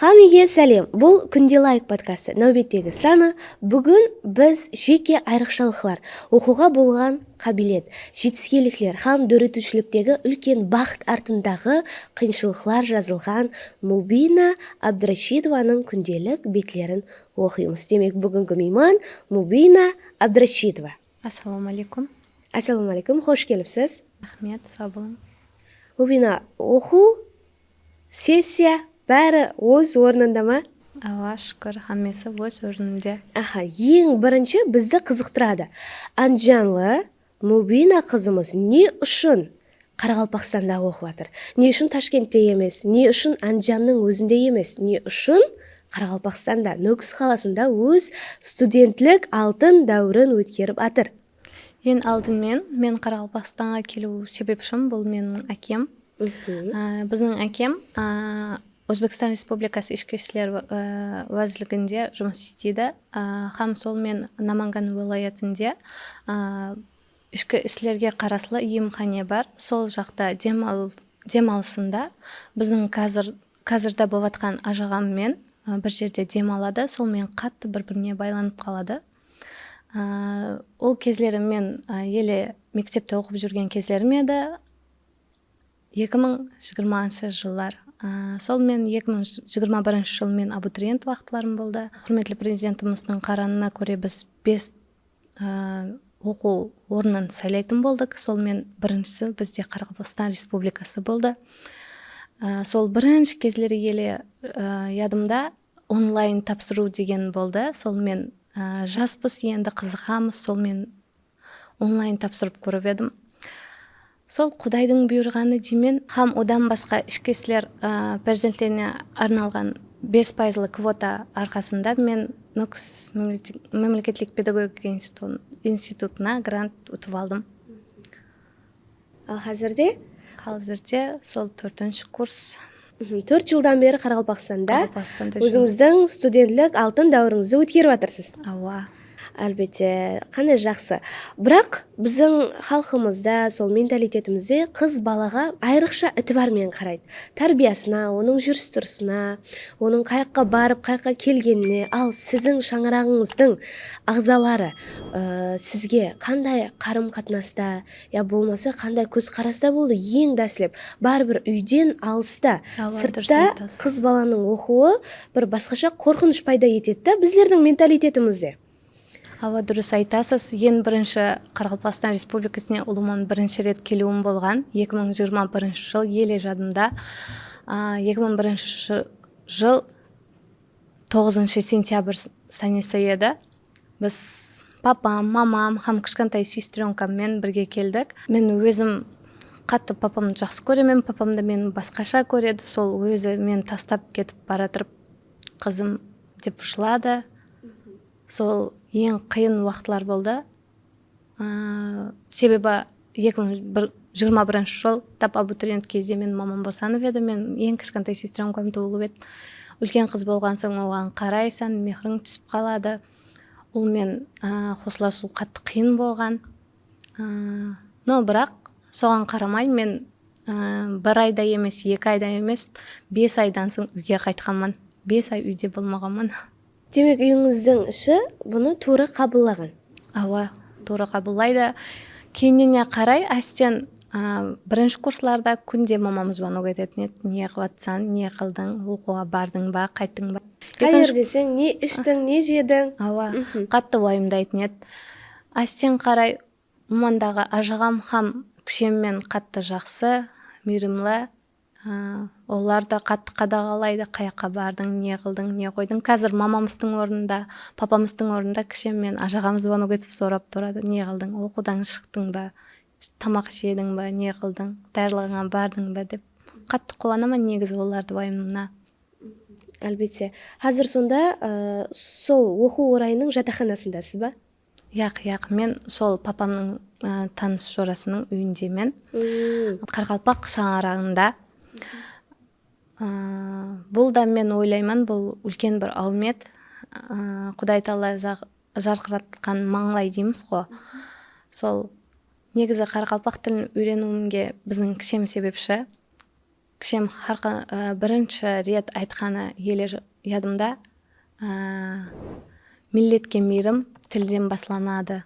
Хамиге сәлем. Бұл күнде лайк подкасты нәубеттегі саны. Бүгін біз жеке айрықшалықлар, оқуға болған қабілет, жетіскеліклер, хам дөретушіліктегі үлкен бақыт артындағы қиыншылықлар жазылған Мубина Абдрашидованың күнделік бетлерін оқимыз. Демек, бүгінгі мейман Мубина Абдрашидова. Ассалаумалейкум. Ассалаумалейкум, қош келіпсіз. Рахмет, сау болың. Мубина, оқу, сессия, бәрі өз орнында ма? Алла шүкір, хаммесі өз орнында. Ең бірінші бізді қызықтырады. Анджанлы Мубина қызымыз не үшін Қарақалпақстанда оқып жатыр? Не үшін Ташкентте емес? Не үшін Анджанның өзінде емес? Не үшін Қарақалпақстанда, Нүкіс қаласында өз студентлік алтын дәуірін өткеріп жатыр? Ең алдымен мен Қарақалпақстанға келу себепшім бұл менің әкем. Біздің әкем Өзбекстан Республикасы ішкі істер уәзірлігінде жұмыс істейді. Хам сол мен Наманган уилаятында ішкі істерге қарасылы емхане бар. Сол жақта демалысында біздің қазірде болыватқан ажағаммен бір жерде демалады. Сол мен қатты бір-біріне байланып қалады. Ол кезлері мен еле мектепте оқып жүрген кезлерім еді. 2020 жыллар. Сол мен 2021 жыл мен абитуриент вақтыларым болды. Құрметлі президентіміздің қаранына көре біз 5 оқу орнын сайлайтын болдық. Сол мен біріншісі бізде Қарақалпақстан Республикасы болды. Сол бірінші кезлері еле ядымда онлайн тапсыру деген болды. Сол мен жаспыз енді қызығамыз, сол мен онлайн тапсырып көріп едім. Сол Құдайдың бұйырғаны деймен, хам одан басқа ішкі істер перзенттеріне арналған 5% квота арқасында мен Нүкіс мемлекеттік педагогика институтына грант ұтып алдым. Ал қазірде? Қазірде сол 4-ші курс. 4 жылдан бері Қарақалпақстанда өзіңіздің студентлік алтын дәуіріңізді өткеріп жатырсыз. Ауа. Әлбетте, қандай жақсы. Бірақ біздің халқымызда, сол менталитетімізде қыз балаға айрықша ітібармен қарайды. Тәрбиясына, оның жүріс-тұрысына, оның қайыққа барып, қайыққа келгеніне, ал сіздің шаңырағыңыздың ағзалары сізге қандай қарым-қатынаста, я болмаса қандай көзқараста болды? Ең дәсілеп, барбір үйден алыста, сыртта қыз баланың оқуы бір басқаша қорқыныш пайда етеді біздердің менталитетімізде. Ава, дұрыс айтасыз. Ең бірінші Қарақалпақстан Республикасына ұлымын бірінші рет келуім болған 2021 жыл еле жадымда. 2001 жыл 9 сентябрь санесі еді. Біз папам, мамам, хам кішкентай сестренкаммен бірге келдік. Мен өзім қатты папамды жақсы көремін, папамды мен басқаша көреді. Сол өзі мен тастап кетіп баратырып қызым деп жылады. Сол ең қиын уақытлар болды. Себебі 2021 жыл тап абитуриент кезде мен мамам босанып еді. Мен ең кішкентай сестремкам туылып еді. Үлкен қыз болған соң оған қарайсан, мехрің түсіп қалады. Ол мен қосыласу қатты қиын болған. Но бірақ соған қарамай мен 1 айда емес, 2 айда емес, 5 айдан соң үйге қайтқанмын. 5 ай үйде болмағанмын. Демек, үйіңіздің іші бұны туры қабыллаған. Ауа, туры қабыллайды. Кейініне қарай әстен бірінші курсларда күнде мамамыз звонок ететін еді. Не қылатсаң, не қылдың, оқуға бардың ба, қайттың ба? Қайыр десең, не іштің, не жедің? Ауа, қатты уайымдайтын еді. Әстен қарай мамандағы ажығам хам кішеммен қатты жақсы, мейірімлі. Олар да қатты қадағалайды, қаяққа бардың, не қылдың, не қойдың. Қазір мамамыздың орнында, папамыздың орнында кішеммен ажағамыз звонок етіп сұрап тұрады. Не қылдың, оқудан шықтың ба, тамақ жедің ба, не қылдың, даярлығыңа бардың ба деп. Қатты қуанамын негізі оларды уайымына. Әлбетте. Қазір сонда сол оқу орайының жатақханасындасыз ба? Яқ, мен сол папамның таныс жорасының үйіндемен. Қарақалпақ шаңырағында. Бұл да мен ойлаймын, бұл үлкен бір аумет. Құдай Тағала жарқыратқан маңлай дейміз ғой. Сол негізі Қарақалпақ тілін үйренуімге біздің кішем себепші. кішем бірінші рет айтқаны еле ядымда, миллетке мейірім тілден басланады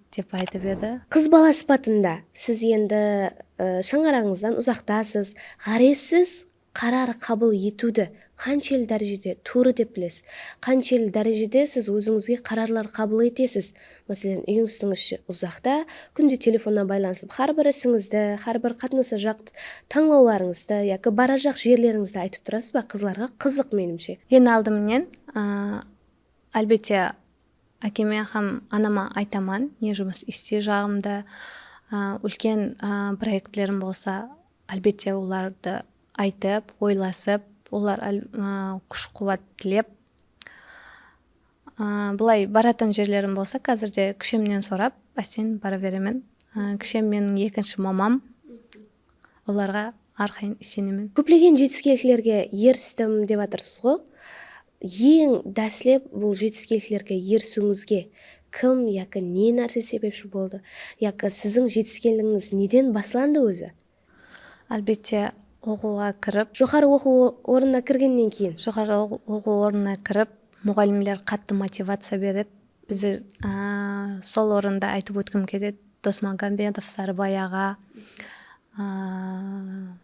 деп айтып еді. Қыз бала сыпатында сіз енді шаңырағыңыздан ұзақтасыз, ғаресіз қарар қабыл етуді қаншел дәрежеде туры деп білесіз? Қаншел дәрежеде сіз өзіңізге қарарлар қабыл етесіз? Мәселен, үйіңіздің іші ұзақта, күнде телефоннан байланысып, әрбір ісіңізді, әрбір қатынасы жақ таңлауларыңызды, яки бара жақ жерлеріңізді айтып тұрасыз ба? Қызларға қызық менімше. Ең алдыменен, әлбетте әкеме һәм анама айтаман, не жұмыс істе жағымда, үлкен проектлерім болса, әлбетте оларды айтып, ойласып, олар күш қуат тілеп. Бұлай баратын жерлерім болса, қазірде кішемнен сорап, әсен бара беремен. Кішем менің екінші мамам, оларға арқайын сенемін. Көплеген жетістіктерге ерістім деп жатырсыз ғой. Ең дәслеп бұл жетістіктерге ерісуіңізге кім яки не нәрсе себепші болды? Яки сіздің жетістіктеріңіз неден басланды өзі? Әлбетте оқуға кіріп, жоғары оқу орнына кіргеннен кейін. Жоғары оқу орнына кіріп, мұғалімдер қатты мотивация береді. Біздер сол орында айтып өткім келеді. Досмагамбетов Сарыбай аға,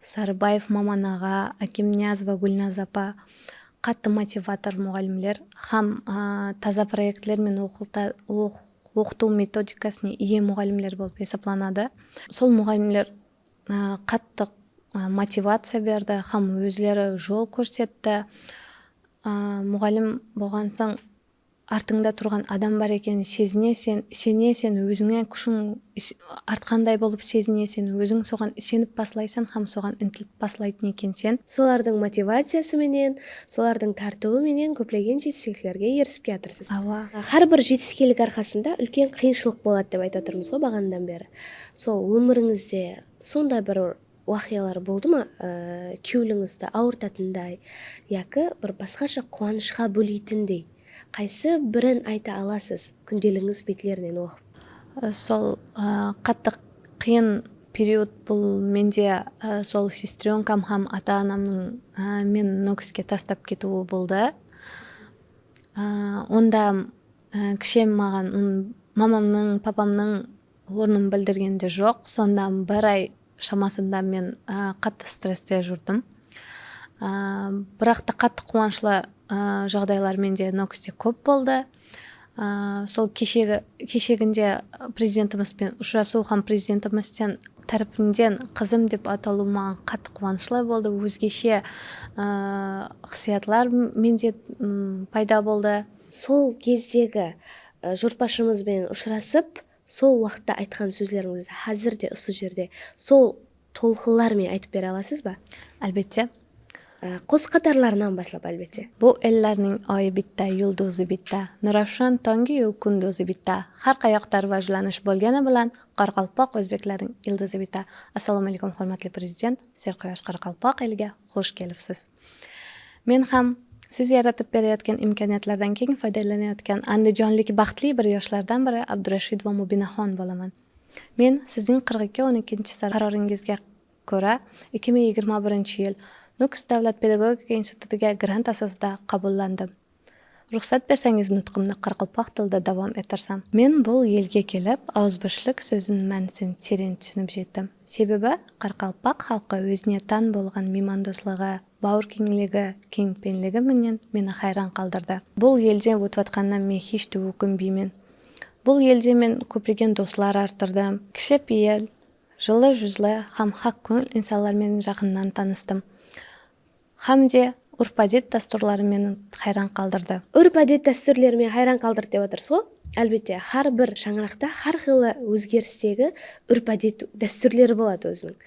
Сарыбаев Маман аға, Акимниязова Гүлназ апа қатты мотиватор мұғалімдер. Һәм таза проектлер мен оқыту методикасына ие мұғалімдер болып есептелінеді. Сол мұғалімдер қатты мотивация берді, һәм өзлері жол көрсетті. Мұғалім болған соң артыңда тұрған адам бар екенін сенесен, өзіңе күшің артқандай болып сезінесен, өзің соған сеніп баслайсың, һәм соған інтіліп баслайтын екенсен. Солардың мотивациясы менен, солардың тартуы менен көплеген жетістіктерге ерісіп жатырсыз. Әрбір жетістік арқасында үлкен қиыншылық болады деп айтып отырмыз ғой бағанадан бері. Сол өміріңізде сондай бір уақиялар болды ма, кеуіліңізді ауыртатындай, яки бір басқаша қуанышқа бөлейтіндей? Қайсы бірін айта аласыз күнделігіңіз бетлерінен оқып? Сол қатты қиын период бұл менде сол сестренкам һәм ата-анамның мен Нокске тастап кетуі болды. Онда кішем маған мамамның, папамның орнын білдіргенде жоқ. Сонда бір ай шамасында мен қатты стрессте жүрдім. Бірақ та қатты қуанышлы жағдайлар менде Ноксте көп болды. Сол кешегінде президентімізбен ұшырасу һәм президентімізден тарапынан қызым деп аталу маған қатты қуанышлы болды. Өзгеше хиссиятлар менде пайда болды. Сол кездегі жұртбашымызбен ұшырасып, сол уақытта айтқан сөздеріңізді қазірде осы жерде сол толқылармен айтып бере аласыз ба? Әлбетте. Қос қатарларынан баслап әлбетте. Bu ellerning oyi bitta, yulduzi bitta, Nurafshon tongi-yu kunduzi bitta. Har qayoqda rivojlanish bo'lgani bilan Qoraqalpoq o'zbeklarining ildizi bitta. Assalomu alaykum, hurmatli prezident, Serquyosh Qoraqalpoq eliga xush kelibsiz. Men ham siz yaratib berayotgan imkoniyatlardan keng foydalanayotgan andijonlik baxtli bir yoshlardan biri Abdurashidova Mubinaxon bo'laman. Men sizning 42-12 qaroringizga ko'ra 2021-yil Nukus davlat pedagogika institutiga grant asosida qabullandim. Ruxsat bersangiz nutqimni qoraqalpoq tilida davom ettirsam. Men bu yilga kelib, og'izboshlik so'zining ma'nosini terin tushunib yetdim. Sebebi qoraqalpoq xalqi o'zine tan bo'lgan mehmondo'stligi, bag'rkengligi, kengpenligi bilan meni hayron qoldirdi. Bu yilda o'tayotgandan men hech o'kinmayman. Bu yilda men ko'plagan do'stlar orttirdim. Kishi piyil, жылы жүзлі ham haq ko'ngil insonlar bilan yaqindan tanishdim. Hamda urf-odat dasturlari meni hayron qoldirdi. Urf-odat dasturlari meni hayron qoldirdi deb o'tirsiz ғой. Әлбетте, har bir шаңырақта har xil өзгерістегі urf-odat dasturlari болады өзінің.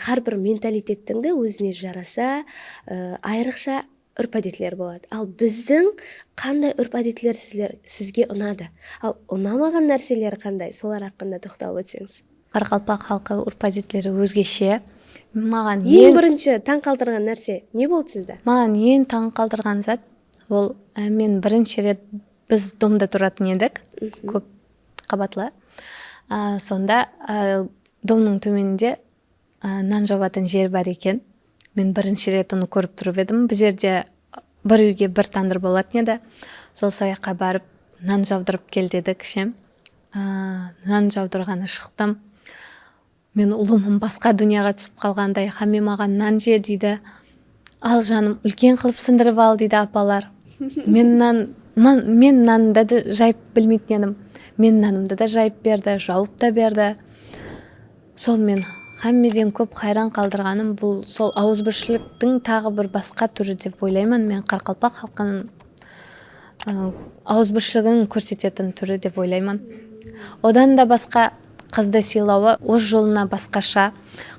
Har bir менталитеттің де өзіне жараса, айрықша urf-odatlari болады. Ал біздің қандай urf-odatlар сізге ұнады? Ал ұнамаған нәрселер қандай? Солар хақында тоқталып өтсеңіз. Qoraqalpoq xalqi urf-odatlari өзгеше. Маған ең бірінші таң қалдырған нәрсе не болды сізді? Маған ең таң қалдырған зат ол мен бірінші рет біз домда тұратын едік, көп қабатлы. Сонда домның төменінде нан жабатын жер бар екен. мен бірінші рет оны көріп тұрып едім. Біз жерде бір үйге бір тандыр болатын еді. Сол сояққа барып нан жаудырып кел деді кішем. Нан жаудырғаны шықтым. Мен ұлымын басқа дүнияға түсіп қалғандай, хаме маған нан же дейді. Ал жаным, үлкен қылып сындырып ал дейді апалар. Мен нанымды да жайып білмейтін едім. Мен нанымды да жайып берді, жауып та берді. Сол мен хаммеден көп қайран қалдырғаным бұл сол ауызбіршіліктің тағы бір басқа түрі деп ойлаймын. Мен Қарақалпақ халқының ауызбіршілігін көрсететін түрі деп ойлаймын. Одан да басқа қызды сыйлауы өз жолына басқаша.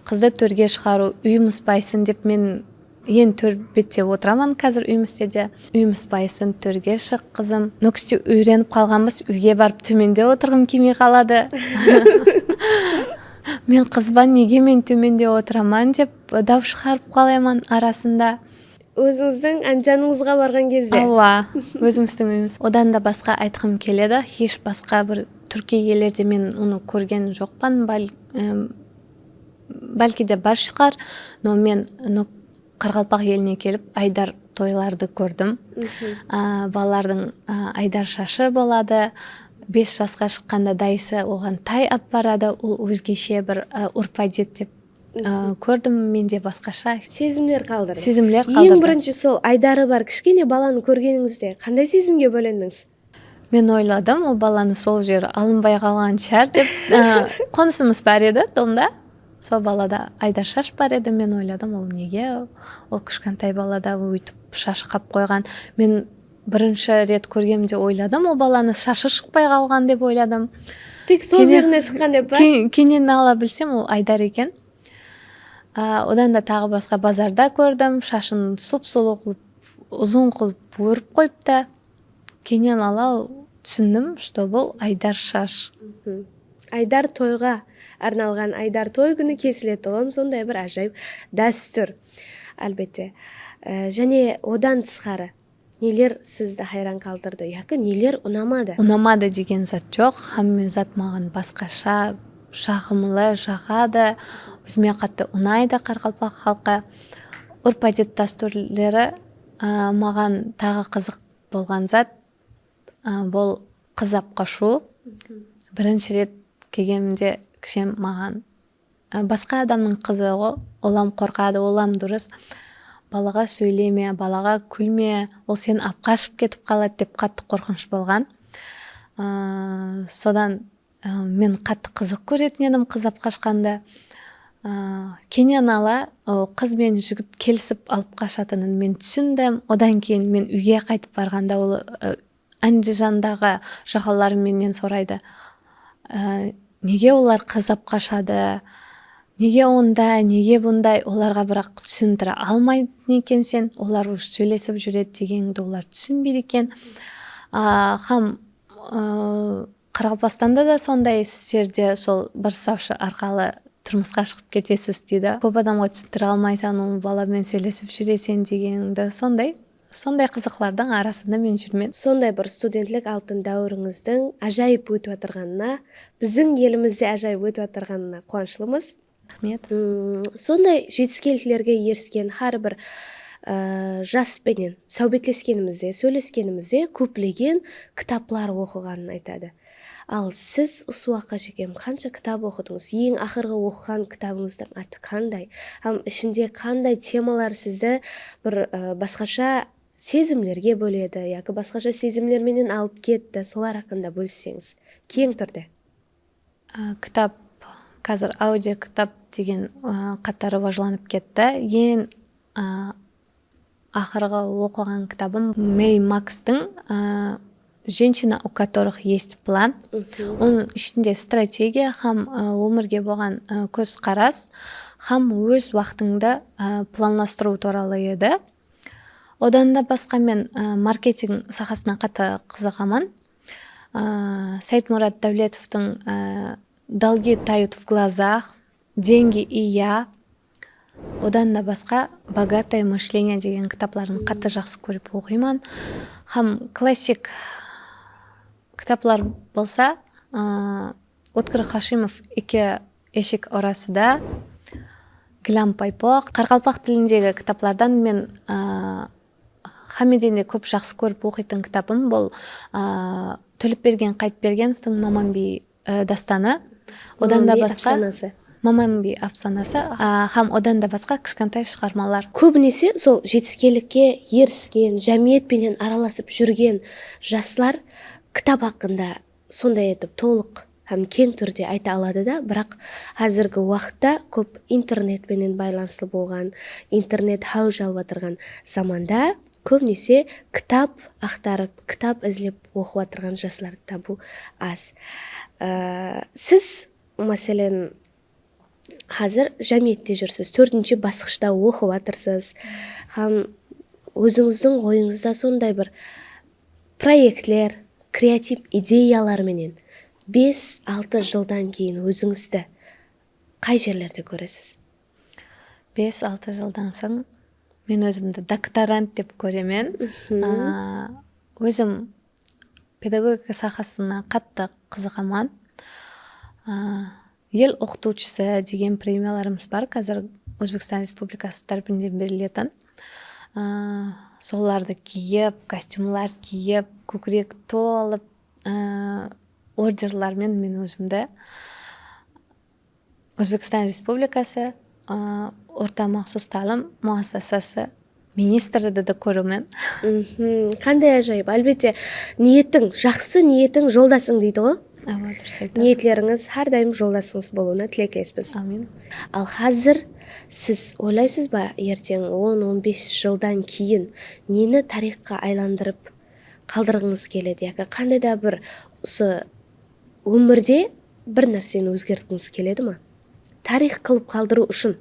Қызды төрге шығару, үй мұспайсын деп мен төр бетте отырамын қазір үйімізде де. Үй мұспайсын, төрге шық қызым. Нүкісте үйреніп қалғанбыз, үйге барып төменде отырғым келмей қалады. Мен қызбан, неге мен төменде отыраман деп дау шығарып қалаймын арасында. Өзіңіздің анжаныңызға барған кезде? Ауа, өзіміздің үйіміз. Одан да басқа айтқым келеді. Еш басқа бір түркі елерде мен оны көрген жоқпын. Бәлки де бар шығар, но мен Қарақалпақ еліне келіп айдар тойларды көрдім. Балалардың айдар шашы болады. 5 жасқа шыққанда дайысы оған тай алып барады. Ол өзгеше бір үрп-әдет деп көрдім. Менде басқаша сезімдер қалдырды. Ең бірінші сол айдары бар кішкене баланы көргеніңізде қандай сезімге бөлендіңіз? Мен ойладым, ол баланы сол жері алынбай қалған шығар деп. Қонысымыз бар еді домда. Сол балада айдар шаш бар еді. Мен ойладым, ол неге ол кішкентай балада өйтіп шашы қап қойған. Мен бірінші рет көргенде ойладым, ол баланы шашы шықпай қалған деп ойладым. Тек сол жеріне шыққан деп па? Кейіннен ала білсем, ол айдар екен. Одан да тағы басқа базарда көрдім. Шашын сұп-сұлу қылып, ұзын қылып өріп қойыпты. Кейіннен ала түсіндім, что бұл айдар шаш. Айдар тойға арналған, айдар той күні кесілетұғын сондай бір ажайып дәстүр. Әлбетте. Және одан тысқары нелер сізді хайран қалдырды, яки нелер ұнамады? Ұнамады деген зат жоқ. Хамме зат маған басқаша, жағымлы, жағады. Өзіме қатты ұнайды Қарақалпақ халқы. Үрп-әдет дәстүрлері маған тағы қызық болған зат. Бұл қыз алып қашу. Бірінші рет келгенімде кішем маған басқа адамның қызы ғой, олам қорқады, олам дұрыс. Балаға сөйлеме, балаға күлме, ол сен алып қашып кетіп қалады деп қатты қорқыныш болған. Содан мен қатты қызық көретін едім қыз алып қашқанда. Кейіннен ала қыз бен жігіт келісіп алып қашатынын мен түсіндім. Одан кейін мен үйге қайтып барғанда ол Андижандағы жағаларым менен сұрайды. Неге олар қыз алып қашады? Неге ондай, неге бұндай? Оларға бірақ түсіндіре алмайтын екен сен. Олар уже сөйлесіп жүреді дегенді олар түсінбейді екен. Қарақалпақстанда да сондай жерде сол бір саушы арқалы тұрмысқа шығып кетесіз дейді. Көп адамға түсіндіре алмайсың, ол баламен сөйлесіп жүресен дегенді сондай қызықлардың арасында мен жүрмін. Сондай бір студентлік алтын дәуіріңіздің ажайып өтіп отырғанына, біздің елімізде ажайып өтіп отырғанына қуаныштымыз. Рахмет. Сондай жетістіктерге еріскен har бір жаспенен сәубетлескенімізде, сөйлескенімізде көплеген кітаплар оқығанын айтады. Ал сіз осы уақытқа шейін қанша кітап оқыдыңыз? Ең ақырғы оқыған кітабыңыздың аты қандай? Ішінде қандай темалар сізді бір басқаша сезімлерге бөледі, яки басқаша сезімлерменен алып кетті? Солар хақында бөліссеңіз, кең түрде. Кітап, қазір аудио кітап деген қатары важланып кетті. Ең ақырғы оқыған кітабым Мэй Макстың «Женщина, у которых есть план». Оның ішінде стратегия, хам өмірге болған көзқарас, хам өз уақытыңды планластыру туралы еді. Одан да басқа мен маркетинг сахасына қатты қызығамын. Сайтмұрат Дәулетовтың «Долги тают в глазах», «Деньги и я», одан да басқа «Богатое мышление» деген кітапларын қатты жақсы көріп оқимын. Хам классик кітаплар болса, Өткір Хашимов «Екі ешік орасыда», гилам пайпоқ. Қарқалпақ тіліндегі кітаплардан мен хамеденде көп жақсы көріп оқитын кітабым бұл Төлепберген Қайтбергеновтың Маманби дастаны. Одан да басқа Маманби афсанасы, һәм одан да басқа кішкентай шығармалар. Көбінесе сол жетіскелікке еріскен, жәмиетпенен араласып жүрген жастар кітап хақында сондай етіп толық һәм кең түрде айта алады да, бірақ қазіргі уақытта көп интернетпенен байланысты болған, интернет хау жалып отырған заманда көбінесе кітап ақтарып, кітап ізлеп оқып отырған жастарды табу аз. Сіз, мәселен, қазір жәмиетте жүрсіз, 4-ші басқышта оқып отырсыз. Һәм өзіңіздің ойыңызда сондай бір проектлер, креатив идеялар менен 5-6 жылдан кейін өзіңізді қай жерлерде көресіз? 5-6 жылдан соң мен өзімді докторант деп көремен. Өзім педагогика сахасына қатты қызығаман. Ел оқытушысы деген премияларымыз бар, қазір Өзбекстан Республикасы тарапынан берілетін. Соларды киіп, костюмлар киіп, көкірек толып, ордерлармен мен өзімді Өзбекстан Республикасы орта махсус талым муассасасы министрі де көрумен. Қандай ажайып. Әлбетте, ниетің жақсы, ниетің жолдасың дейді ғой. Ниетлеріңіз әрдайым жолдасыңыз болуына тілектеспіз. Амин. Ал қазір сіз ойлайсыз ба, ертең 10-15 жылдан кейін нені тарихқа айландырып қалдырғыңыз келеді? Яки қандай да бір өмірде бір нәрсені өзгерткіңіз келеді ма? Тарих қылып қалдыру үшін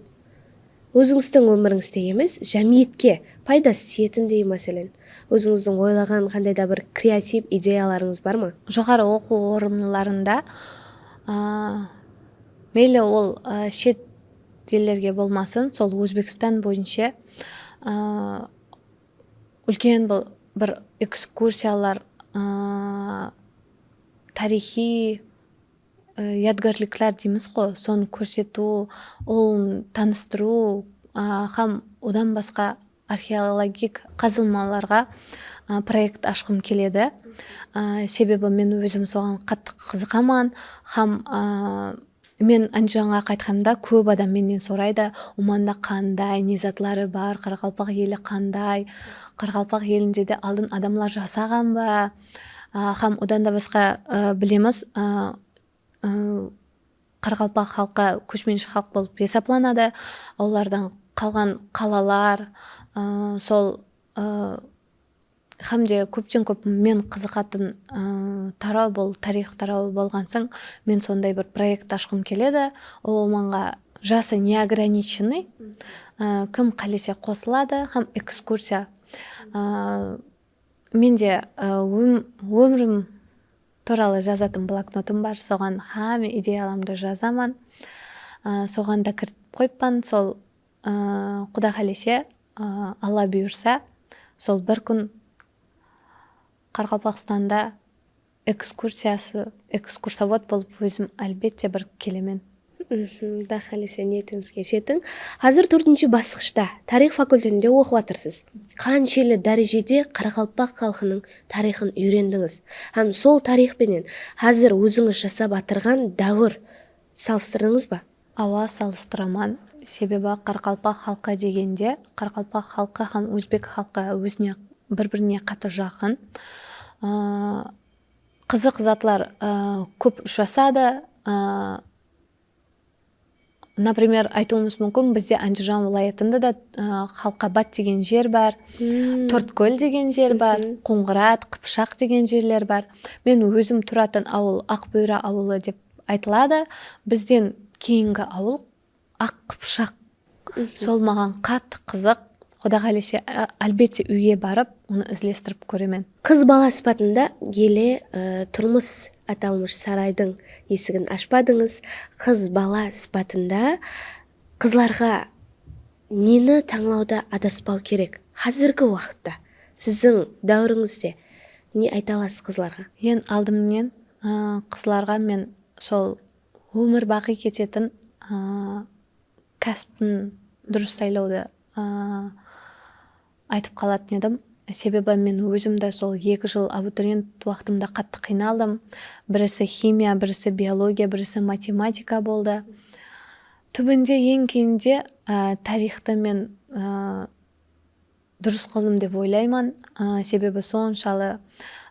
өзіңіздің өміріңізде емес, жәмиетке пайдасы тиетіндей, мәселен, өзіңіздің ойлаған қандай да бір креатив идеяларыңыз бар ма? Жоғары оқу орындарында мейлі ол шет елдерге болмасын, сол Өзбекстан бойынша үлкен бір экскурсиялар, тарихи ядгарликлар дейміз ғой, соны көрсету, ол таныстыру, һәм одан басқа археологик қазылмаларға проект ашқым келеді. Себебі мен өзім соған қатты қызығаман, һәм мен Анжанға қайтқанымда көп адам менен сұрайды, Оманда қандай незатлары бар, Қарақалпақ елі қандай, Қарақалпақ елінде де алдын адамлар жасаған ба, һәм одан да басқа білеміз, Қарақалпақ халқы көшменші халық болып есептелінеді. Олардан қалған қалалар, сол һәм де көптен көп мен қызығатын тарау бол, тарих тарауы болған соң, мен сондай бір проект ашқым келеді. Ол маңға жасы не ограниченный, кім қалесе қосылады, һәм экскурсия. Менде өмірім туралы жазатын блокнотым бар, соған һәм идеяларымды жазаман. Соған да кіріп қойыппан, сол Құда қалесе, Алла бұйырса, сол бір күн Қарақалпақстанда экскурсовод болып өзім әлбетте бір келемен. Құда қалесе ниетіңізге жетің. Қазір 4-ші басқышта тарих факультетінде оқып отырсыз. Қаншелі дәрежеде Қарақалпақ халқының тарихын үйрендіңіз? Һәм сол тарихпенен қазір өзіңіз жасап атырған дәуір салыстырдыңыз ба? Ауа салыстыраман. Себебі Қарақалпақ халқы дегенде, Қарақалпақ халқы һәм өзбек халқы өзіне бір-біріне қатты жақын. Қызық затлар көп ұшырасады. Например, айтуымыз мүмкін, бізде Андижан вилаятында да Халқабат деген жер бар, Төрткөл деген жер бар, Қоңғырат, Қыпшақ деген жерлер бар. Мен өзім тұратын ауыл Ақбөйрә ауылы деп айтылады. Бізден кейінгі ауыл Ақ Қыпшақ. Сол маған қатты қызық. Құда қалесе әлбетте үйге барып, оны ізлестіріп көремен. Қыз бала сипатында келе тұрмыс аталмыш сарайдың есігін ашпадыңыз. Қыз бала сипатында қызларға нені таңлауда адаспау керек? Қазіргі уақытта сіздің дәуіріңізде не айта аласыз қызларға? Ең алдыменен қызларға мен сол өмір бақи кететін кәсіптің дұрыс сайлауды айтып қалатын едім. Себебі мен өзімді сол 2 жыл абитуриент уақытымда қатты қиналдым. Бірісі химия, бірісі биология, бірісі математика болды. Түбінде ең кейінде тарихты мен дұрыс қылдым деп ойлаймын. Себебі соншалы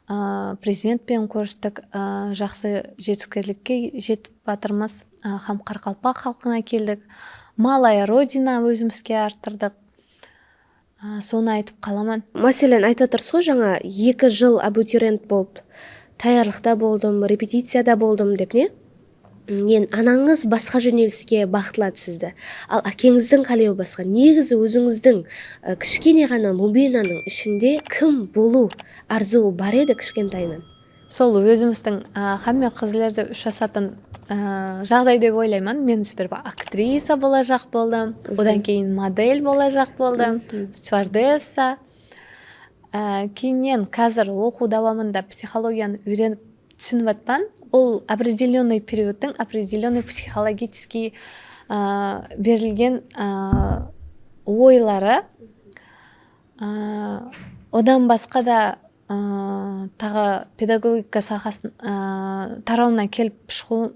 президентпен көрістік, жақсы жетістікке жетіп батырмыз. Хам Қарақалпақ халқына келдік. Малая родина өзімізге арттырдық. Соны айтып қаламын. Мәселен, айтып отырсыз ғой, жаңа 2 жыл абитуриент болып, даярлықта болдым, репетицияда болдым деп, не? Анаңыз басқа жөнеліске бағытлады сізді. Ал әкеңіздің қалеуі басқа. Негізі өзіңіздің кішкене ғана мубинаның ішінде кім болу арзуы бар еді кішкентайынан? Сол өзіміздің хаммен қызлерді жасатын жағдай деп ойлаймын. Мен сперва актриса болажақ болдым, одан кейін модель болажақ болдым, стюардесса. Кейіннен қазір оқу давамында психологияны үйреніп түсініп атпан. Ол определенный периодтың определенный психологический берілген ойлары. Одан басқа да тағы педагогика сахасын тарауына келіп шығу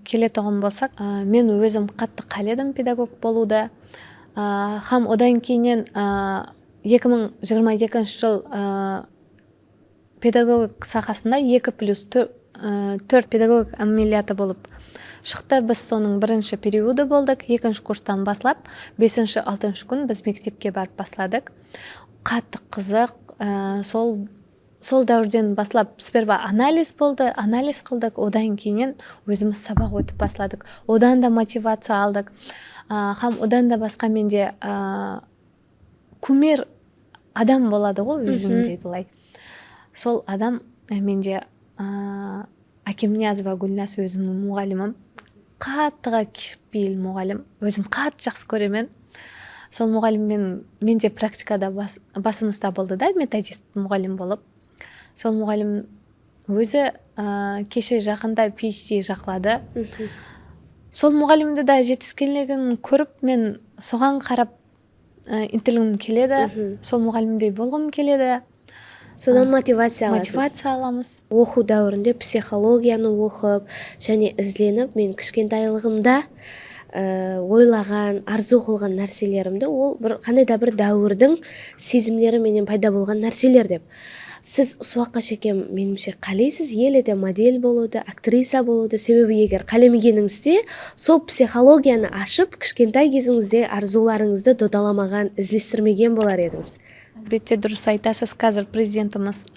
келетұғын болсақ, мен өзім қатты қаледім педагог болуды. Хам одан кейінен 2022 жыл педагогик сахасында 2+4 педагогик амелияты болып шықты. Біз соның бірінші периоды болдық. 2-ші курстан баслап 5-6 күн біз мектепке барып басладық. Қатты қызық. Сол дәуірден баслап сперва анализ болды, анализ қылдық, одан кейінен өзіміз сабақ өтіп басладық. Одан да мотивация алдық. Одан да басқа менде кумир адам болады ғой өзімде былай. Сол адам менде Әкем Ниязова Гүлназ өзімнің мұғалімім. Қаттыға кішіпейіл мұғалім. Өзім қатты жақсы көремін. Сол мұғаліммен менде практикада басымызда болды да, методист мұғалім болып. Сол мұғалім өзі кеше жақында PhD жақлады. Сол мұғалімді да жетіскенлігін көріп, мен соған қарап интелігім келеді. Сол мұғалімдей болғым келеді. Содан мотивация аламыз. Оқу дәуірінде психологияны оқып, және ізленіп, мен кішкентайлығымда ойлаған, арзу қылған нәрселерімді, ол қандай да бір дәуірдің сезімдері менен пайда болған нәрселер деп. Сіз суаққа шекем, меніңше қалейсіз еледе модель болуды, актриса болуды? Себебі егер қалемегеніңізде, сол психологияны ашып, кішкентай кезіңізде арзуларыңызды додаламаған, іздестірмеген болар едіңіз. Бетте дұрыс айтасыз. Қазір президентіміз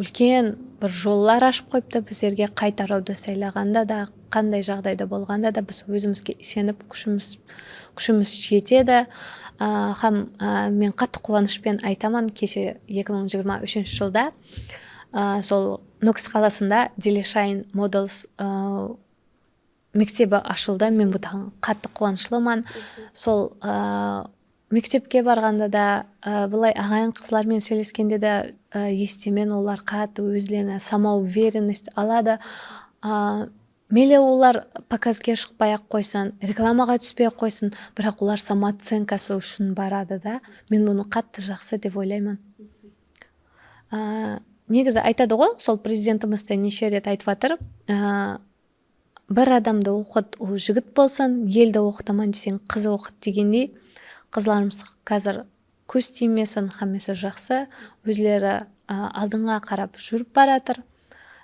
үлкен бір жоллар ашып қойыпты. Біздерге қайтарауды сайлағанда да, қандай жағдайда болғанда да біз өзімізге сеніп, күшіміз жетеді. Мен қатты қуанышпен айтамын, кеше 2023 жылда сол Нокс қаласында Делишайн Models мектебі ашылды. Мен бұдан қатты қуанышлымын. Сол мектепке барғанда да, бұлай ағайын қызлармен сөйлескенде де естемен, олар қатты өзлеріне самоуверенность алады. Мейлі олар показге шықпай-ақ қойсын, рекламаға түспей қойсын, бірақ олар самооценкасы үшін барады да. Мен бұны қатты жақсы деп ойлаймын. Негізі айтады ғой, сол президентімізді неше рет айтып жатыр. Бір адамды оқыт, ол жігіт болсын, елді оқытаман десең, қызы оқыт дегендей. Қызларымыз қазір көз тимесін, хамесі жақсы, өзлері алдыңға қарап жүріп баратыр.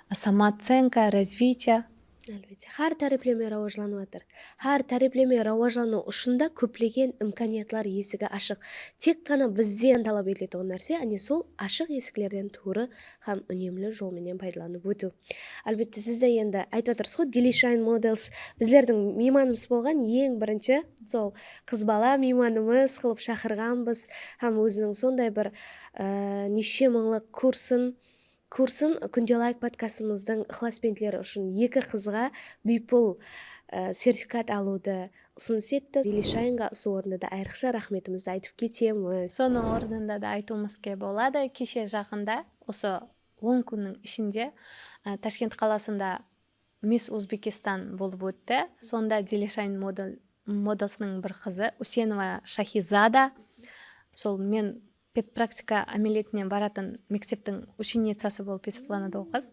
Самооценка, развитие. Әлбетте, har тәріплеме рауажланып жатыр. Har тәріплеме рауажлану ұшында көплеген имканиятлар есігі ашық. Тек қана бізден талап етілетін нәрсе, сол ашық есіклерден туры һәм үнемлі жолменен пайдаланып өту. Әлбетте, сіз де енді айтып отырсыз ғой, Delishine Models біздердің мейманымыз болған ең бірінші сол қыз бала мейманымыз қылып шақырғанбыз, һәм өзінің сондай бір неше мыңлық курсын күнделайк подкастымыздың ықыласпенділері үшін 2 қызға бипул сертификат алуды ұсыныс етті. Делишайнға осы орында да айрықша рахметімізді айтып кетеміз. Соның орнында да айтуымызға болады. Кеше жақында, осы 10 күннің ішінде Ташкент қаласында Мисс Узбекистан болып өтті. Сонда Делишайн модасының бір қызы Усенова Шахизада. Сол мен педпрактика амилетіне баратын мектептің ученицасы болып есептелінеді ол қыз.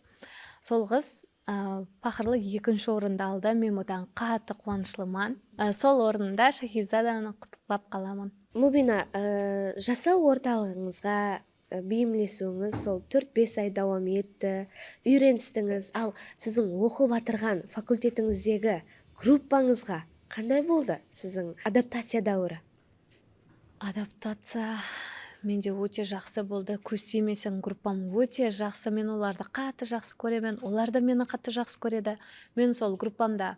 Сол қыз пақырлы 2-ші орынды алды. Мен одан қатты қуаныштымын. Сол орында Шахизаданы құттықтап қаламын. Мубина, жасау орталығыңызға бейімлесуіңіз сол 4-5 ай давам етті, үйреністіңіз. Ал сіздің оқып атырған факультетіңіздегі группаңызға қандай болды сіздің адаптация дәуірі? Адаптация менде өте жақсы болды. Көз тимесең группам өте жақсы. Мен оларды қатты жақсы көремін. Олар да мені қатты жақсы көреді. Мен сол группамда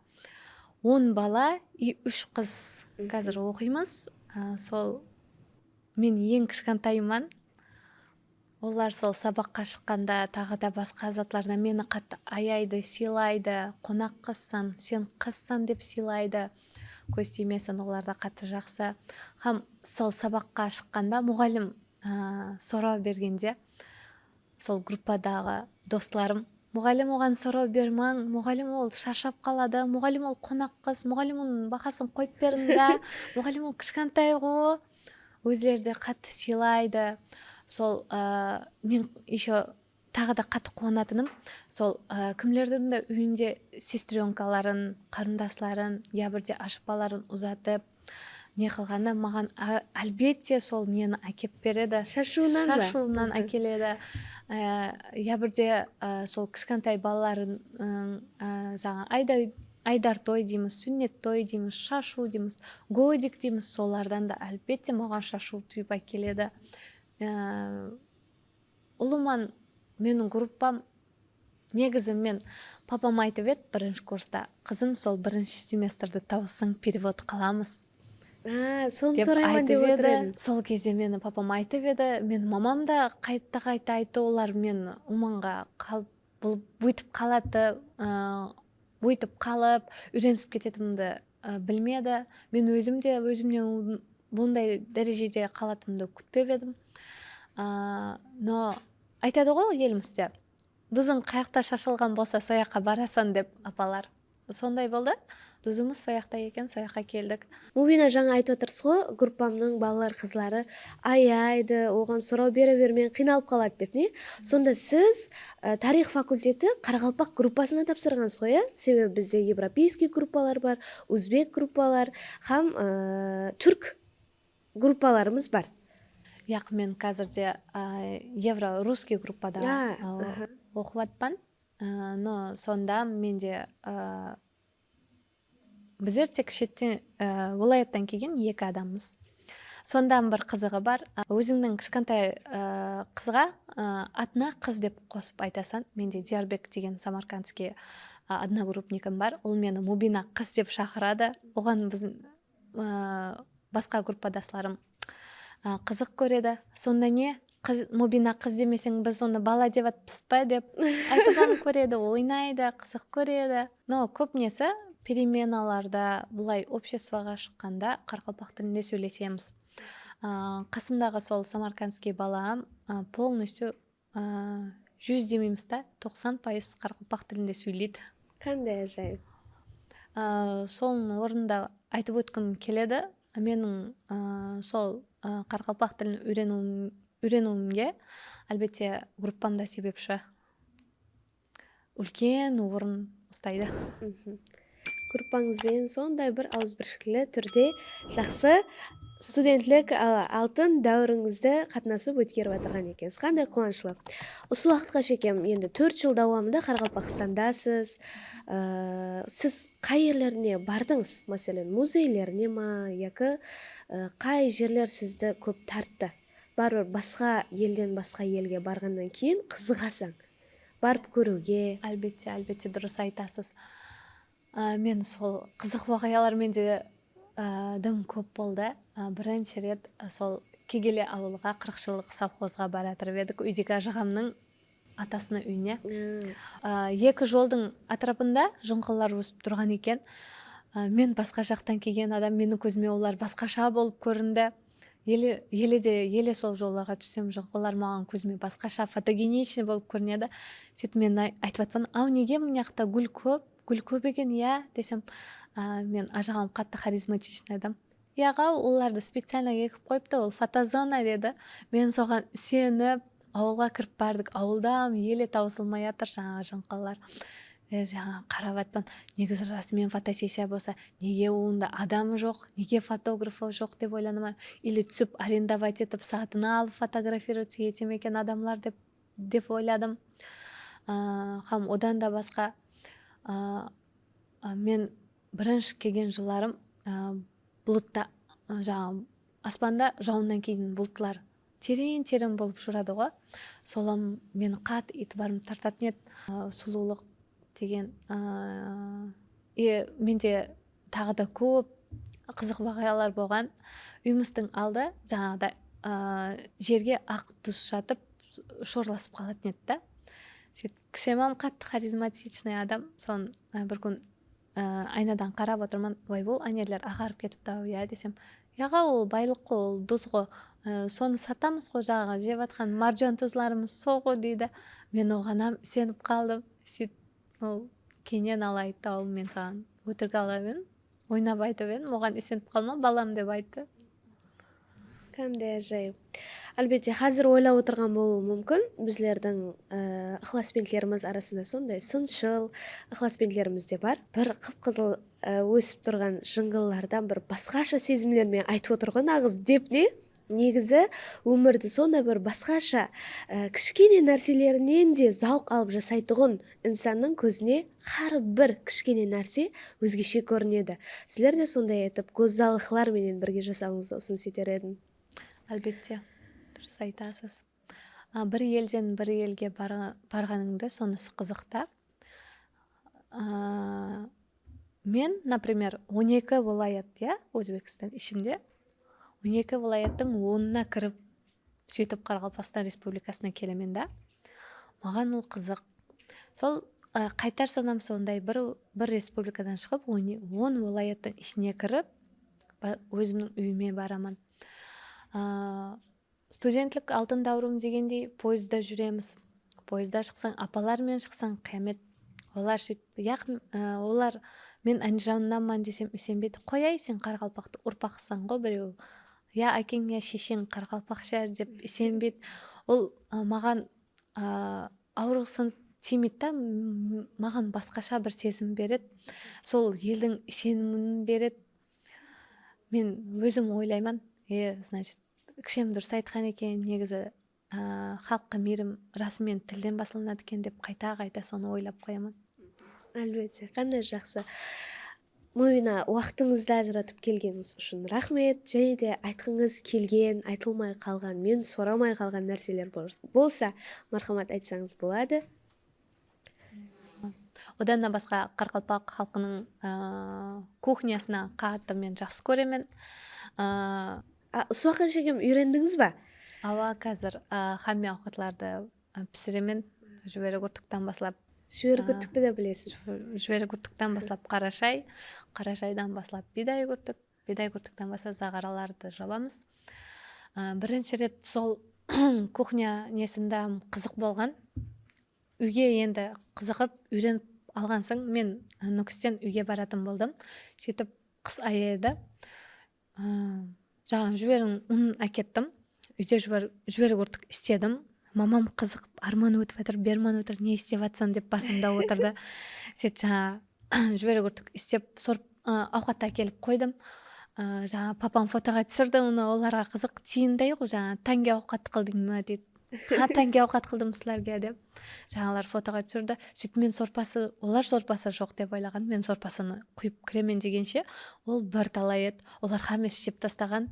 10 бала и 3 қыз қазір оқимыз. Сол мен ең кішкентаймын. Олар сол сабаққа шыққанда тағы да басқа затларда мені қатты аяйды, сыйлайды. Қонақ қызсың, сен қызсың деп сыйлайды. Көз тимесін, оларда қатты жақсы. Хам сол сабаққа шыққанда мұғалім сұрау бергенде сол группадағы достарым, мұғалім оған сұрау бермең, мұғалім ол шаршап қалады, мұғалім ол қонақ қыз, мұғалім оның бағасын қойып беріңдер, мұғалім ол кішкентай ғой. Өздері де қатты сыйлайды. Сол мен еще тағы да қатты қуанатыным, сол кімлердің де үйінде сестренкаларын, қарындасларын, я бірде ашпаларын ұзатып, не қылғанда маған әлбетте сол нені әкеп береді. Шашуынан әкеледі. Я бірде сол кішкентай балаларын жаңа айдар той дейміз, сүннет той дейміз, шашу дейміз, годик дейміз, солардан да әлбетте маған шашу түйіп әкеледі. Ұлыман менің группам негізі мен папам айтып еді бірінші курста, қызым сол бірінші семестрді тауысың перевод қыламыз. Соны сұраймын деп отырдым. Сол кезде мені папам айтып еді, мен мамам да қайта айтты, олар мен уманға бүйтіп қалады, бүйтіп қалып үйренісіп кететімді білмеді. Мен өзімнен бұндай дәрежеде қалатымды күтпеп едім. Но айтады ғой елімізде, дұзың қаяқта шашылған болса сояққа барасын деп апалар. Сондай болды. Дұзымыз сояқта екен, сояққа келдік. Мубина, жаңа айтып отырсыз ғой, группамның балалар қызлары аяйды, оған сұрау бере-бермен қиналып қалады деп, не? Сонда сіз тарих факультеті Қарақалпақ группасына тапсырғансыз ғой, себебі бізде европейский группалар бар, өзбек группалар, хам түрк группаларымыз бар. Яқ, мен қазірде евро-русский группада оқып атпан. Но сонда менде біздер тек шеттен уалаяттан келген 2 адамбыз. Сонда бір қызығы бар. Өзіңнің кішкентай қызға атына қыз деп қосып айтасан. Менде Диярбек деген самаркандский одногруппникім бар. Ол мені Мубина қыз деп шақырады. Оған біздің басқа группадасларым қызық көреді. Сонда не? Мубина қыз демесең, біз оны бала деп атпыз ба деп айтылған көреді, ойнайды, қызық көреді. Но көпнесі переменаларда, бұлай обществоға шыққанда Қарақалпақ тілінде сөйлесеміз. Қасымдағы сол самаркандский балам полностью 100 демейміз да, 90% Қарақалпақ тілінде сөйлейді. Қандай ажайып. Сол орында айтып өткім келеді. Менің сол Қарақалпақ тілін үйренуімге әлбетте группамда себепші. Үлкен орын ұстайды. Группаңызбен сондай бір ауызбіршілі түрде жақсы студентлік алтын дәуіріңізді қатынасып өткеріп отырған екенсіз. Қандай қуанышлы. Осы уақытқа шекем, енді 4 жыл давамында Қарақалпақстандасыз. Сіз қай жерлеріне бардыңыз? Мәселен, музейлеріне ма, яки қай жерлер сізді көп тартты? Барып басқа елден басқа елге барғаннан кейін қызығасың, барып көруге. Әлбетте дұрыс айтасыз. Мен сол қызық уақиялар менде дым көп болды. Бірінші рет сол Кегеле ауылға 40 жылдық совхозға баратырып едік, үйдегі ажығамның атасының үйіне. 2 жолдың атрапында жоңғалар өсіп тұрған екен. Мен басқа жақтан келген адам, менің көзіме олар басқаша болып көрінді. Еле сол жолларға түссем, жоңғалар маған көзіме басқаша фотогеничный болып көрінеді. Сөйтіп мен айтып атпан, ау неге мына жақта гүл көп, гүл көбеген десем, мен ажағалым қатты харизматичный адам. Яға оларды специально егіп қойыпты, ол фотозона деді. Мен соған сеніп ауылға кіріп бардық. Ауылда еле таусылмай жатыр жаңағы жыңқалар. Жаңа қарап атпан, негізі расымен фотосессия болса, неге онда адамы жоқ, неге фотографы жоқ деп ойланыма, или түсіп арендовать етіп сатына алып фотографировать ете ме екен адамлар деп ойладым. Хам одан да басқа мен бірінші келген жыларым бұлытта, жаңа аспанда жауыннан кейін бұлттар терең болып жүрады ғой. Солам мен қат итібарым тартатын еді. Сұлулық деген менде тағы да көп қызық вақиғалар болған. Үйіміздің алды жаңағыда жерге ақ тұз жатып шорласып қалатын еді да. Кішемам қатты харизматичный адам. Сон бір күн айнадан қарап отырман, ой, бұл анерлер ағарып кетіпті десем, яға ол байлық қой, ол тұз ғой, соны сатамыз ғой, жаңағы жеп атқан маржан тұзларымыз сол ғой дейді. Мен оғанам сеніп қалдым. Ол кейіннен алайды, ол мен саған өтірік алып едім, ойнап айтып едім, оған сеніп қалма балам деп айтты. Қандай ажайып. Әлбетте қазір ойлап отырған болуы мүмкін, біздердің ықыласпендлеріміз арасында сондай сыншыл ықыласпендлеріміз де бар. Бір қып-қызыл өсіп тұрған жыңғылlardan бір басқаша сезімдермен айтып отырған ағыз деп не? Негізі өмірді сонда бір басқаша кішкене нәрселерінен де зауқ алып жасайтұғын инсанның көзіне har бір кішкене нәрсе өзгеше көрінеді. Сіздер де сондай етіп көззалықларменен бірге жасауыңызды ұсыныс етер едім. Әлбетте, дұрыс айтасыз. Бір елден бір елге барғаныңда сонысы қызықта. Мен, например, 12 viloyat, Өзбекстан ішінде 12 viloyаттың 10-на кіріп, сөйтіп Қарақалпақстан Республикасына келемен да. Маған ол қызық. Сол қайтар санам сондай бір республикадан шығып, 10 viloyаттың ішіне кіріп, өзімнің үйіме барамын. Студентлік алтын дәуірім дегендей поезда жүреміз. Поезда шықсаң, апалармен шықсаң қиямет. Олар мен Анжаннанман десем үсенбейді. Қояй, сен Қарақалпақты ұрпақсың ғой біреу. Әкең, шешең Қарақалпақша деп үсенбейді. Ол маған ауырғысын тимейді да, маған басқаша бір сезім береді. Сол елдің сенімін береді. Мен өзім ойлайман, значит, кішем дұрыс айтқан екен, негізі халыққа мейірім расымен тілден басылынады екен деп қайта соны ойлап қоямын. Әлбетте, қандай жақсы. Мойына уақытыңызды ажыратып келгеніңіз үшін рахмет. Және де айтқыңыз келген, айтылмай қалған, мен сорамай қалған нәрселер болса, мархамат айтсаңыз болады. Одан да басқа Қарақалпақ халқының кухнясына қатты мен жақсы көремін. Суақан шегем үйрендіңіз ба? Ава қазір хамми ауқатларды пісіремін. Жүбері күртіктен басылап. Жүбері күртікті де білесіз? Жүбері күртіктен басылап қарашай, қарашайдан басылап бидай күртік, бидай күртіктен басылап зағараларды жабамыз. Бірінші рет сол кухня несінде қызық болған. Үйге енді қызығып үйреніп алғансың, мен Нүкістен үйге баратын болдым. Сөйтіп қыс айы жаңа жүберінің ұнын әкеттім. Үйде жүбері күртік істедім. Мамам қызық, арман өтіп жатыр, берман өтір, не істеп жатсың деп басымда отырды. Сөйтіп жаңа жүбері күртік істеп сорып ауқатта әкеліп қойдым. Жаңа папам фотоға түсірді, оларға қызық, тиіндей ғой, жаңа таңге ауқат қылдың ма дейді. Таңге ауқат қылдым сілерге деп. Жаңалар фотоға түсірді. Сөйтіп мен сорпасы, олар сорпасы жоқ деп ойлаған. Мен сорпасыны құйып кіремен дегенше, ол бір талай еді. Олар хамес жеп тастаған.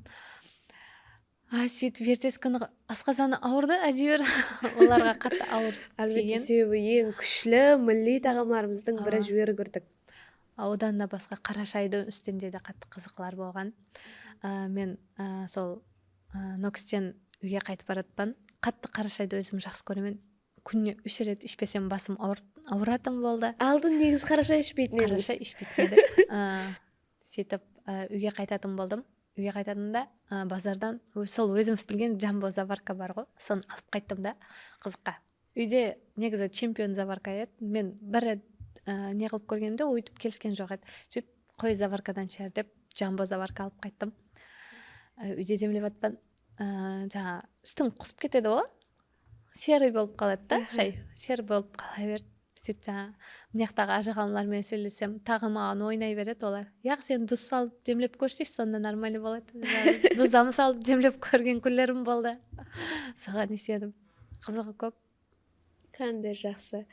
Сөйтіп ертесі күні асқазаны ауырды, әжеуір. Оларға қатты ауыр. Әлбетте, себебі ең күшлі милли тағамдарымыздың бірі жүбері күртік. Одан да басқа қарашайдың үстінде де қатты қызықлар болған. Мен сол Нүкістен үйге қайтып баратпан. Қатты қарашайды өзім жақсы көремін. Күніне 3 рет ішпесем басым ауыратын болды. Алдын негіз қарашай ішпейтін едіңіз? Қарашай ішпейтін едік. Сөйтіп үйге қайтатын болдым. Үйге қайтатында базардан сол өзіміз білген джамбо заварка бар ғой, соны алып қайттым да, қызыққа. Үйде негізі чемпион заварка еді. Мен бір рет не кылып көргөндө уйтуп келишкен жок эди. Сөйтүп кой заваркадан чыгар деп жамбо заварка алып кайттым. Үйдө демлеп атпан жаңа үстүң кусуп кетеди го, серый болуп калат да, чай серый болуп кала берди. Сөйтүп жаңа мынаяктагы ажыгалмалар менен сүйлөшсөм тагы маган ойнай берет олар. Яг сен дуз салып демлеп көрсөчү, сонда нормально болот. Дузамы салып демлеп көргөн күнлөрүм болду. Сага ишеним, кызыгы көп. Кандай жакшы.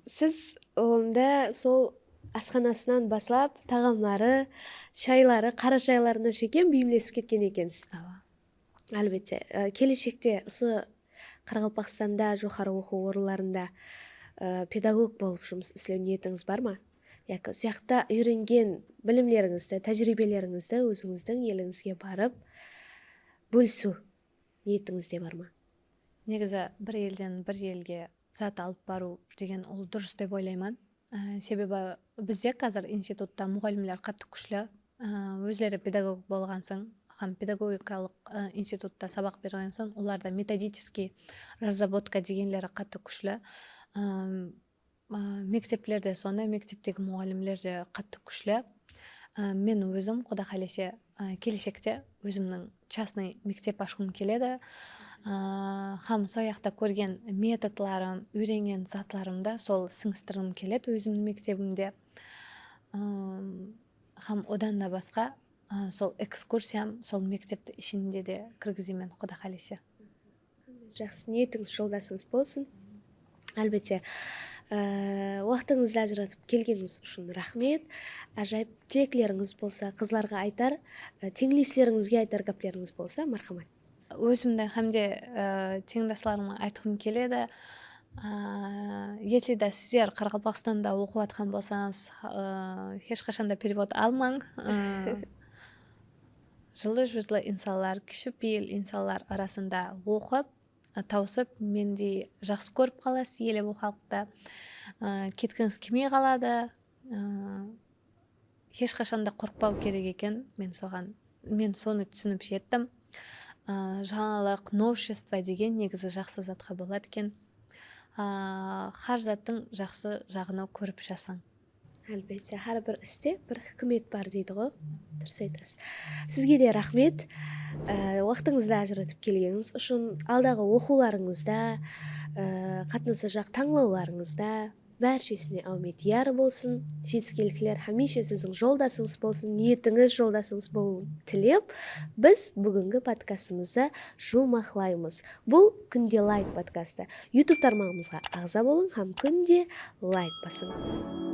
Сиз онда сол асханасынан башлап тагамлары, чайлары, кара чайларына шейин бейимлесип кеткен экенсиз. Ооба. Албетте, келечекте ушу Каракалпакстанда жогору окуу оруналарында педагог болуп жумуш иштөө ниетиңиз бармы? Яки сыякта үйрөнгөн билимлериңизди, тажрыйбелериңизди өзүңүздүн элиңизге барып бөлүшүү ниетиңизде бармы? Негизи бир элден бир элге зат алып баруу деген ол дурус деп ойлойман. Себеби бизде азыр институтта мугалимдер катты күчлүү. Өзлөрү педагог болгонсоң, һәм педагогикалык институтта сабак берген соң, уларда методический разработка дегенлери катты күчлүү. Мектеплерде сондай, мектептеги мугалимдер де катты күчлүү. Мен өзүм Кудай кааласа келечекте өзүмдүн частный мектеп ачкым келеді. Һәм соякта көрген методларым, үйрөнгөн затларымда сол сиңиштиргим келет өзүмдүн мектебимде. Һәм одан да башка сол экскурсиям сол мектепти ичинде де киргизеймин Кудай кааласа. Жакшы, ниетиңиз жолдашыңыз болсун. Албетте, убактыңызды ажыратып келгениңиз үчүн рахмет. Ажайып тилеклериңиз болса, кызларга айтар, теңдешлериңизге айтар кеплериңиз болса, мархамат. Өзүмдө хамде теңдашларыма айткым келеді. Если да сиздер Каракалпакстанда окуп аткан болсаңыз, эч качанда перевод алмаң. Жылы жүзлүү инсанлар, кичипейил инсанлар арасында окуп, табышып, менди жакшы көрүп каласыз эле бул халкта. Кеткиңиз келмей калады. Эч качанда коркпоо керек экен. Мен сону түшүнүп жеттим. Жаңалык, новшество деген негизи жакшы затка болот экен. Ар заттын жакшы жагын көрүп жасаң. Албетте, ар бир иште бир хикмет бар дейди го. Дурус айтасыз. Сизге де рахмет. Убактыңызды ажыратып келгениңиз үчүн, алдагы окууларыңызда, катнашачак таңлооларыңызда бәрчесіне аумет яры болсын. Жетишкеликтер хамиша сиздин жолдашыңыз болсын, ниетиңиз жолдашыңыз болуун тилеп, биз бүгүнкү подкастыбызды жумаклайбыз. Бул Күндө лайк подкасты. YouTube тармагыбызга агза болуң һәм күндө лайк басың.